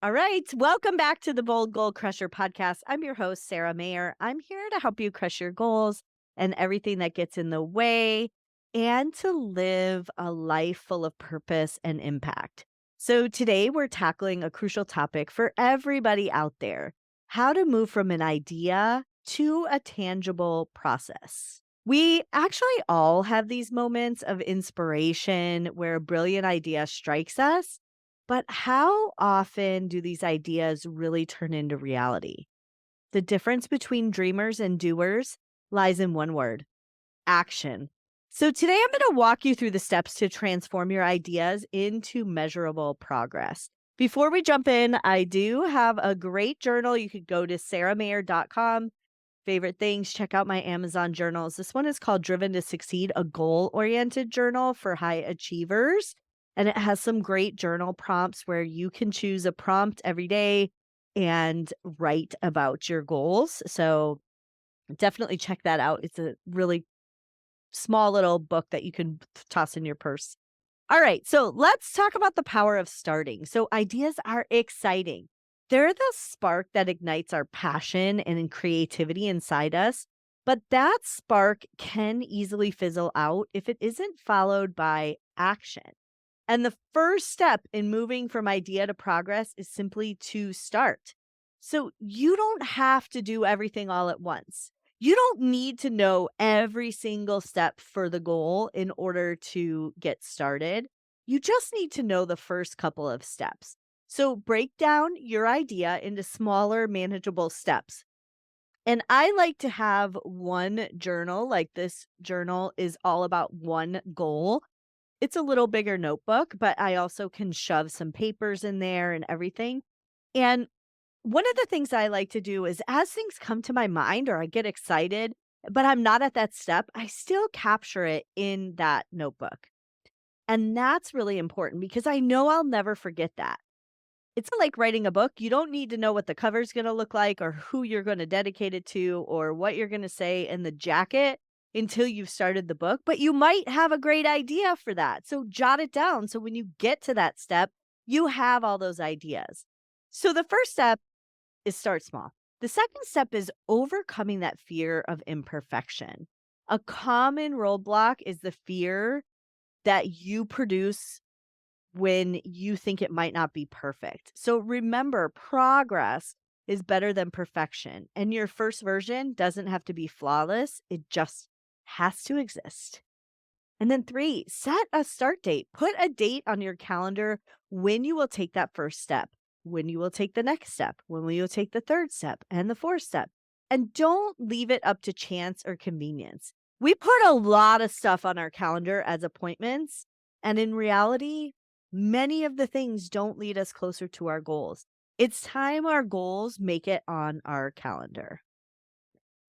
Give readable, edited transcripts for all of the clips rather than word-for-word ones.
All right. Welcome back to the Bold Goal Crusher podcast. I'm your host, Sara Mayer. I'm here to help you crush your goals and everything that gets in the way and to live a life full of purpose and impact. So, today we're tackling a crucial topic for everybody out there: how to move from an idea to a tangible process. We actually all have these moments of inspiration where a brilliant idea strikes us, but how often do these ideas really turn into reality? The difference between dreamers and doers lies in one word: action. So, today I'm going to walk you through the steps to transform your ideas into measurable progress. Before we jump in, I do have a great journal. You could go to saramayer.com. Favorite things, check out my Amazon journals. This one is called Driven to Succeed, a goal oriented journal for high achievers. And it has some great journal prompts where you can choose a prompt every day and write about your goals. So definitely check that out. It's a really small little book that you can toss in your purse. All right, so let's talk about the power of starting. So, ideas are exciting. They're the spark that ignites our passion and creativity inside us. But that spark can easily fizzle out if it isn't followed by action. And the first step in moving from idea to progress is simply to start. So you don't have to do everything all at once. You don't need to know every single step for the goal in order to get started. You just need to know the first couple of steps. So break down your idea into smaller, manageable steps. And I like to have one journal, like this journal is all about one goal. It's a little bigger notebook, but I also can shove some papers in there and everything. And one of the things I like to do is as things come to my mind or I get excited, but I'm not at that step, I still capture it in that notebook. And that's really important because I know I'll never forget that. It's like writing a book. You don't need to know what the cover's going to look like or who you're going to dedicate it to or what you're going to say in the jacket until you've started the book, but you might have a great idea for that. So jot it down. So when you get to that step, you have all those ideas. So the first step is start small. The second step is overcoming that fear of imperfection. A common roadblock is the fear that you produce when you think it might not be perfect. So remember, progress is better than perfection. And your first version doesn't have to be flawless, it just has to exist. And then three, set a start date. Put a date on your calendar when you will take that first step, when you will take the next step, when you will take the third step and the fourth step. And don't leave it up to chance or convenience. We put a lot of stuff on our calendar as appointments. And in reality, many of the things don't lead us closer to our goals. It's time our goals make it on our calendar.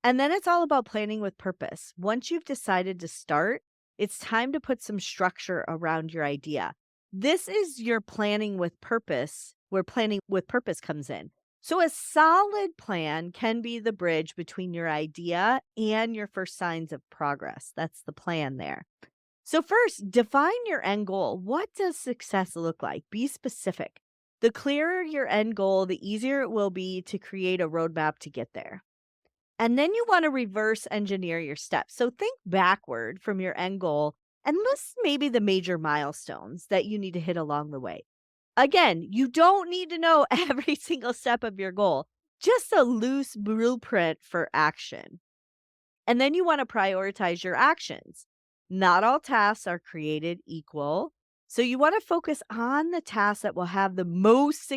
And then it's all about planning with purpose. Once you've decided to start, it's time to put some structure around your idea. This is your planning with purpose, where planning with purpose comes in. So, a solid plan can be the bridge between your idea and your first signs of progress. That's the plan there. So, first, define your end goal. What does success look like? Be specific. The clearer your end goal, the easier it will be to create a roadmap to get there. And then you want to reverse engineer your steps. So think backward from your end goal and list maybe the major milestones that you need to hit along the way. Again, you don't need to know every single step of your goal, just a loose blueprint for action. And then you want to prioritize your actions. Not all tasks are created equal. So you want to focus on the tasks that will have the most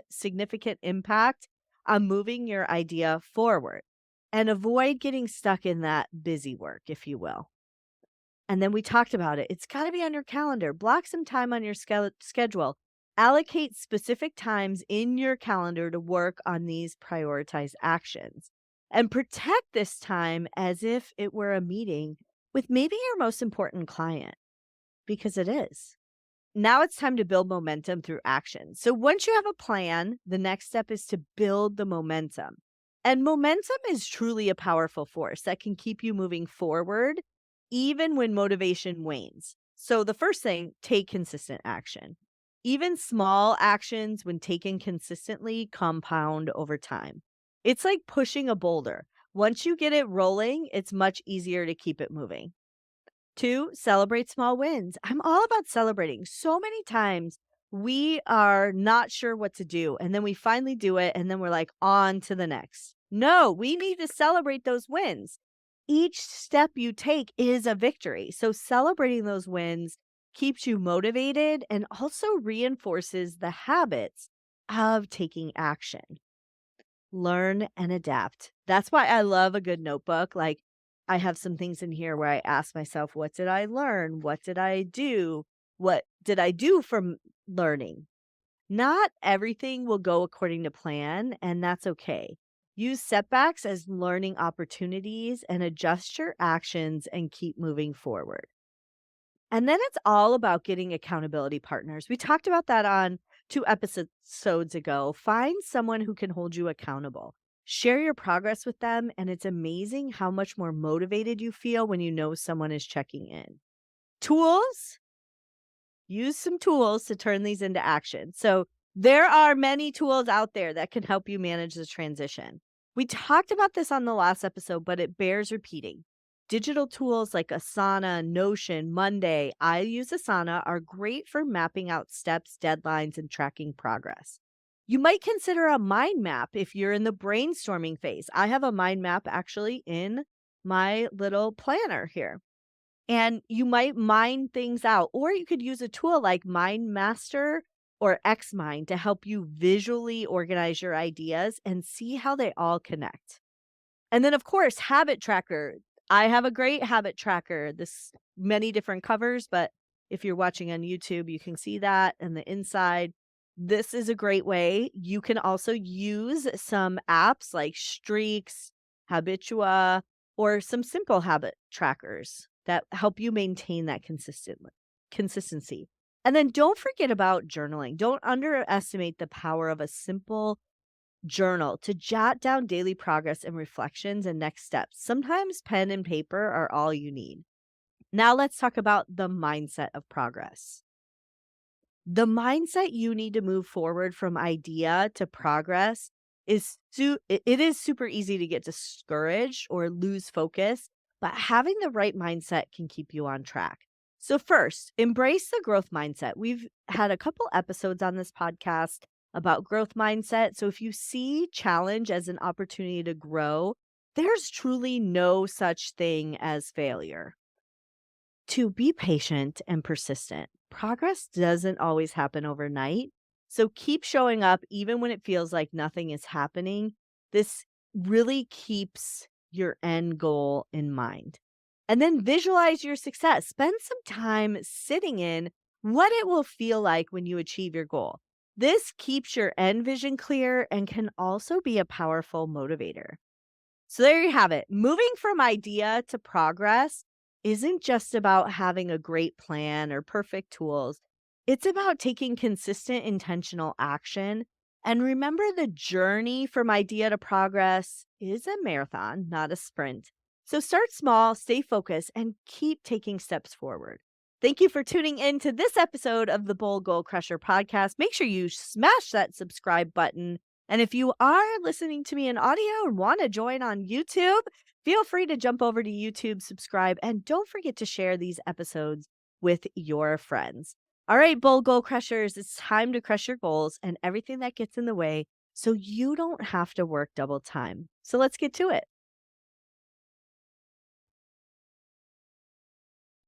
significant impact on moving your idea forward and avoid getting stuck in that busy work, if you will. And then we talked about it. It's got to be on your calendar. Block some time on your schedule. Allocate specific times in your calendar to work on these prioritized actions and protect this time as if it were a meeting with maybe your most important client, because it is. Now it's time to build momentum through action. So once you have a plan, the next step is to build the momentum. And momentum is truly a powerful force that can keep you moving forward even when motivation wanes. So the first thing, take consistent action. Even small actions, when taken consistently, compound over time. It's like pushing a boulder. Once you get it rolling, it's much easier to keep it moving. 2, celebrate small wins. I'm all about celebrating. So many times we are not sure what to do, and then we finally do it, and then we're like, on to the next. No, we need to celebrate those wins. Each step you take is a victory. So celebrating those wins keeps you motivated and also reinforces the habits of taking action. Learn and adapt. That's why I love a good notebook. Like, I have some things in here where I ask myself, what did I learn? What did I do? What did I do from learning? Not everything will go according to plan, and that's okay. Use setbacks as learning opportunities and adjust your actions and keep moving forward. And then it's all about getting accountability partners. We talked about that on 2 episodes ago. Find someone who can hold you accountable. Share your progress with them, and it's amazing how much more motivated you feel when you know someone is checking in. Tools, use some tools to turn these into action. So there are many tools out there that can help you manage the transition. We talked about this on the last episode, but it bears repeating. Digital tools like Asana, Notion, Monday, I use Asana, are great for mapping out steps, deadlines, and tracking progress. You might consider a mind map if you're in the brainstorming phase. I have a mind map actually in my little planner here. And you might mind things out, or you could use a tool like Mind Master or Xmind to help you visually organize your ideas and see how they all connect. And then, of course, habit tracker. I have a great habit tracker. This many different covers, but if you're watching on YouTube, you can see that and the inside. This is a great way. You can also use some apps like Streaks, Habitua, or some simple habit trackers that help you maintain that consistency. And then don't forget about journaling. Don't underestimate the power of a simple journal to jot down daily progress and reflections and next steps. Sometimes pen and paper are all you need. Now let's talk about the mindset of progress. The mindset you need to move forward from idea to progress is it is super easy to get discouraged or lose focus, but having the right mindset can keep you on track. So first, embrace the growth mindset. We've had a couple episodes on this podcast about growth mindset. So if you see challenge as an opportunity to grow, there's truly no such thing as failure. To be patient and persistent. Progress doesn't always happen overnight. So keep showing up even when it feels like nothing is happening. This really keeps your end goal in mind. And then visualize your success. Spend some time sitting in what it will feel like when you achieve your goal. This keeps your end vision clear and can also be a powerful motivator. So there you have it. Moving from idea to progress isn't just about having a great plan or perfect tools. It's about taking consistent, intentional action. And remember, the journey from idea to progress is a marathon, not a sprint. So start small, stay focused, and keep taking steps forward. Thank you for tuning in to this episode of the Bold Goal Crusher podcast. Make sure you smash that subscribe button. And if you are listening to me in audio and want to join on YouTube, feel free to jump over to YouTube, subscribe, and don't forget to share these episodes with your friends. All right, Bold Goal Crushers, it's time to crush your goals and everything that gets in the way so you don't have to work double time. So let's get to it.